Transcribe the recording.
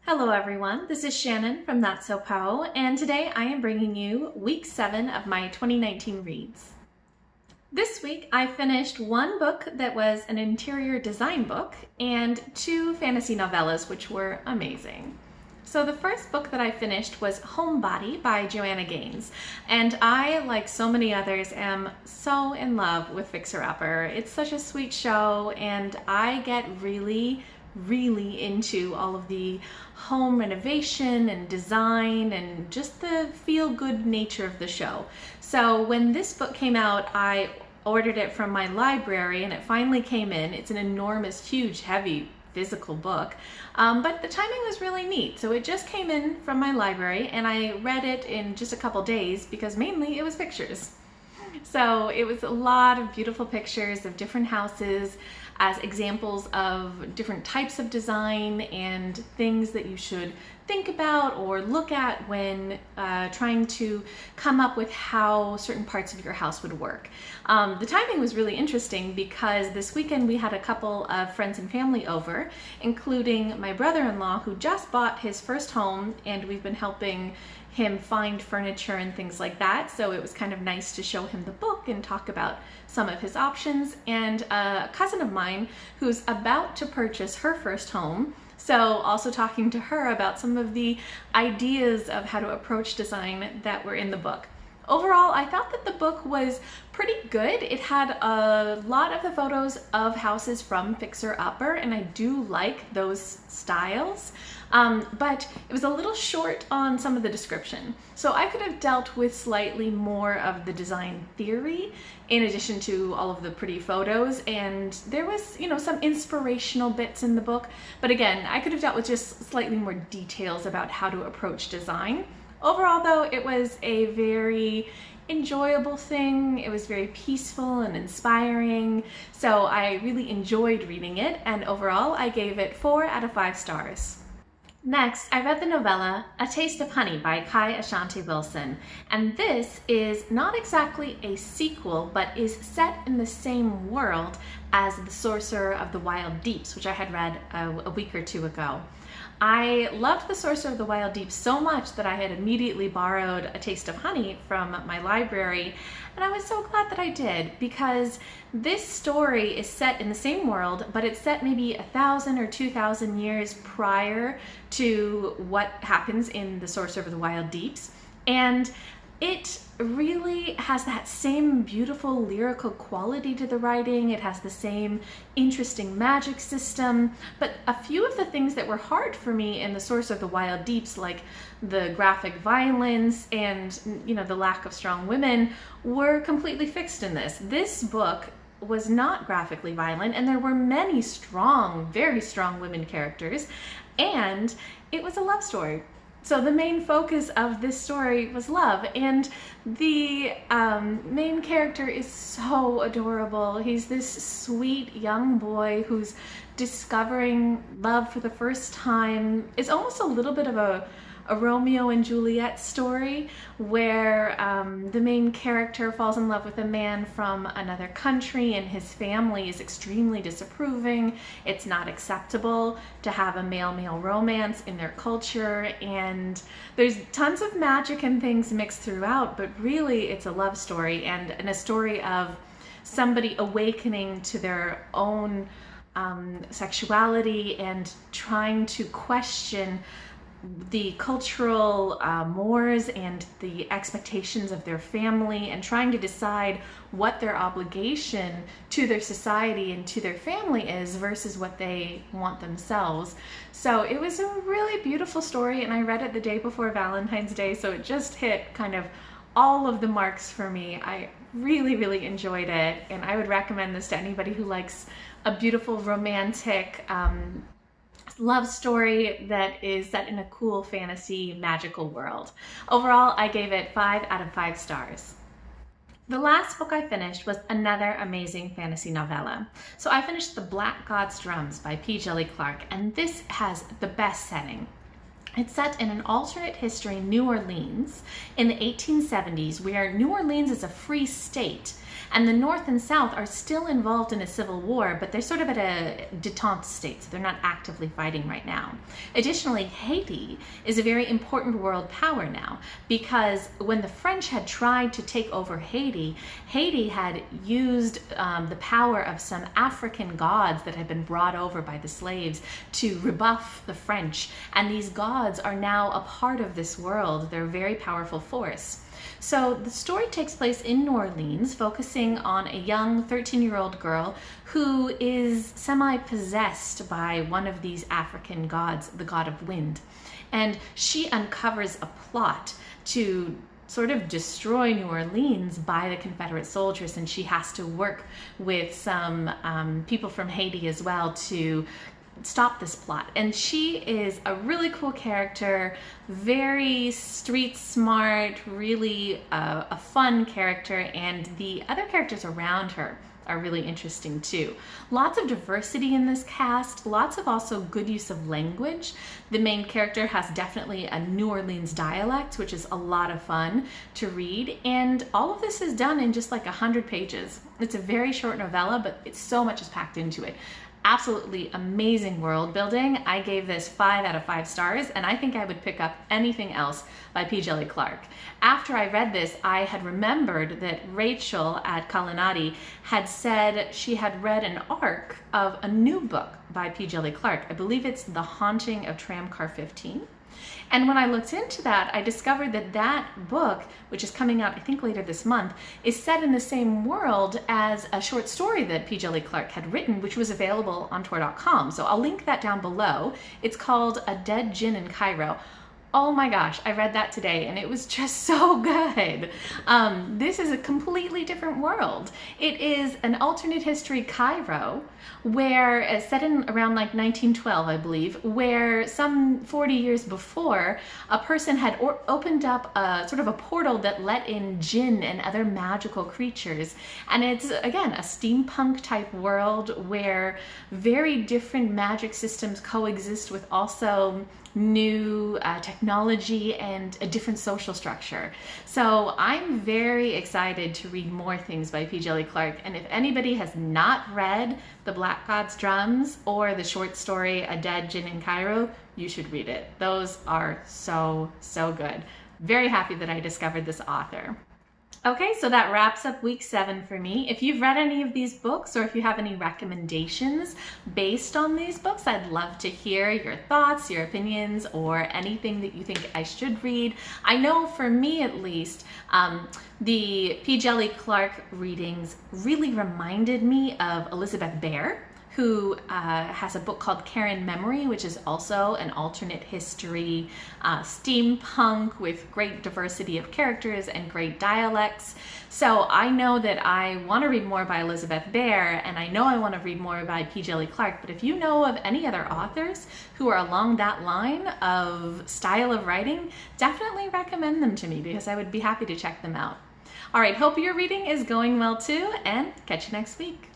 Hello everyone, this is Shannon from That's So Poe, and today I am bringing you week 7 of my 2019 reads. This week I finished one book that was an interior design book and 2 fantasy novellas, which were amazing. So the first book that I finished was Homebody by Joanna, and I, like so many others, am so in love with Fixer Upper. It's such a sweet show, and I get really into all of the home renovation and design and just the feel-good nature of the show. So when this book came out, I ordered it from my library and it finally came in. It's an enormous, huge, heavy physical book, but the timing was really neat. So it just came in from my library and I read it in just a couple days because mainly it was pictures. So it was a lot of beautiful pictures of different houses as examples of different types of design and things that you should think about or look at when trying to come up with how certain parts of your house would work. The timing was really interesting because this weekend we had a couple of friends and family over, including my brother-in-law who just bought his first home, and we've been helping him find furniture and things like that. So it was kind of nice to show him the book and talk about some of his options. And a cousin of mine who's about to purchase her first home, so also talking to her about some of the ideas of how to approach design that were in the book. Overall, I thought that the book was pretty good. It had a lot of the photos of houses from Fixer Upper, and I do like those styles, but it was a little short on some of the description. So I could have dealt with slightly more of the design theory in addition to all of the pretty photos, and there was, some inspirational bits in the book, but again, I could have dealt with just slightly more details about how to approach design. Overall, though, it was a very enjoyable thing. It was very peaceful and inspiring, so I really enjoyed reading it, and overall I gave it 4 out of 5 stars. Next, I read the novella A Taste of Honey by Ashante Wilson, and this is not exactly a sequel, but is set in the same world as The Sorcerer of the Wild Deeps, which I had read a week or 2 ago. I loved The Sorcerer of the Wild Deep so much that I had immediately borrowed A Taste of Honey from my library, and I was so glad that I did, because this story is set in the same world, but it's set maybe 1,000 or 2,000 years prior to what happens in The Sorcerer of the Wild Deeps, and it really has that same beautiful lyrical quality to the writing. It has the same interesting magic system, but a few of the things that were hard for me in The Sorcerer of the Wild Deeps, like the graphic violence and the lack of strong women, were completely fixed in this. This book was not graphically violent, and there were many strong, very strong women characters, and it was a love story. So the main focus of this story was love, and the main character is so adorable. He's this sweet young boy who's discovering love for the first time. It's almost a little bit of a Romeo and Juliet story where the main character falls in love with a man from another country, and his family is extremely disapproving. It's not acceptable to have a male-male romance in their culture, and there's tons of magic and things mixed throughout, but really it's a love story and a story of somebody awakening to their own sexuality and trying to question the cultural mores and the expectations of their family, and trying to decide what their obligation to their society and to their family is versus what they want themselves. So it was a really beautiful story, and I read it the day before Valentine's Day, so it just hit kind of all of the marks for me. I really enjoyed it, and I would recommend this to anybody who likes a beautiful romantic love story that is set in a cool fantasy magical world. Overall, I gave it 5 out of 5 stars. The last book I finished was another amazing fantasy novella. So I finished The Black Codstrums by Djèlí, and this has the best setting. It's set in an alternate history New Orleans in the 1870s, where New Orleans is a free state and the North and South are still involved in a civil war, but they're sort of at a detente state, so they're not actively fighting right now. Additionally, Haiti is a very important world power now, because when the French had tried to take over Haiti, Haiti had used the power of some African gods that had been brought over by the slaves to rebuff the French, and these gods are now a part of this world. They're a very powerful force. So the story takes place in New Orleans, focusing on a young 13-year-old girl who is semi-possessed by one of these African gods, the god of wind. And she uncovers a plot to sort of destroy New Orleans by the Confederate soldiers, and she has to work with some people from Haiti as well to stop this plot. And she is a really cool character, very street smart, really a fun character, and the other characters around her are really interesting too. Lots of diversity in this cast, lots of also good use of language. The main character has definitely a New Orleans dialect, which is a lot of fun to read, and all of this is done in just like 100 pages. It's a very short novella, but it's so much is packed into it. Absolutely amazing world building. I gave this 5 out of 5 stars, and I think I would pick up anything else by P. Djèlí Clark. After I read this, I had remembered that Rachel at Culinati had said she had read an arc of a new book by P. Djèlí Clark. I believe it's The Haunting of Tramcar 15. And when I looked into that, I discovered that that book, which is coming out I think later this month, is set in the same world as a short story that P. Djèlí Clark had written, which was available on Tor.com. So I'll link that down below. It's called A Dead Djinn in Cairo. Oh my gosh, I read that today and it was just so good. This is a completely different world. It is an alternate history Cairo, where set in around like 1912, I believe, where some 40 years before, a person had opened up a sort of a portal that let in Djinn and other magical creatures. And it's, again, a steampunk type world where very different magic systems coexist with also new technology and a different social structure. So I'm very excited to read more things by P. Djèlí Clark, and if anybody has not read the Black Codstrums or the short story A Dead Djinn in Cairo, you should read it. Those are so, so good. Very happy that I discovered this author. Okay, so that wraps up week 7 for me. If you've read any of these books, or if you have any recommendations based on these books, I'd love to hear your thoughts, your opinions, or anything that you think I should read. I know for me at least, the P. Djèlí Clark readings really reminded me of Elizabeth Bear, who has a book called Karen Memory, which is also an alternate history steampunk with great diversity of characters and great dialects. So I know that I want to read more by Elizabeth Bear, and I know I want to read more by P. Djèlí Clark, but if you know of any other authors who are along that line of style of writing, definitely recommend them to me, because I would be happy to check them out. All right, hope your reading is going well too, and catch you next week.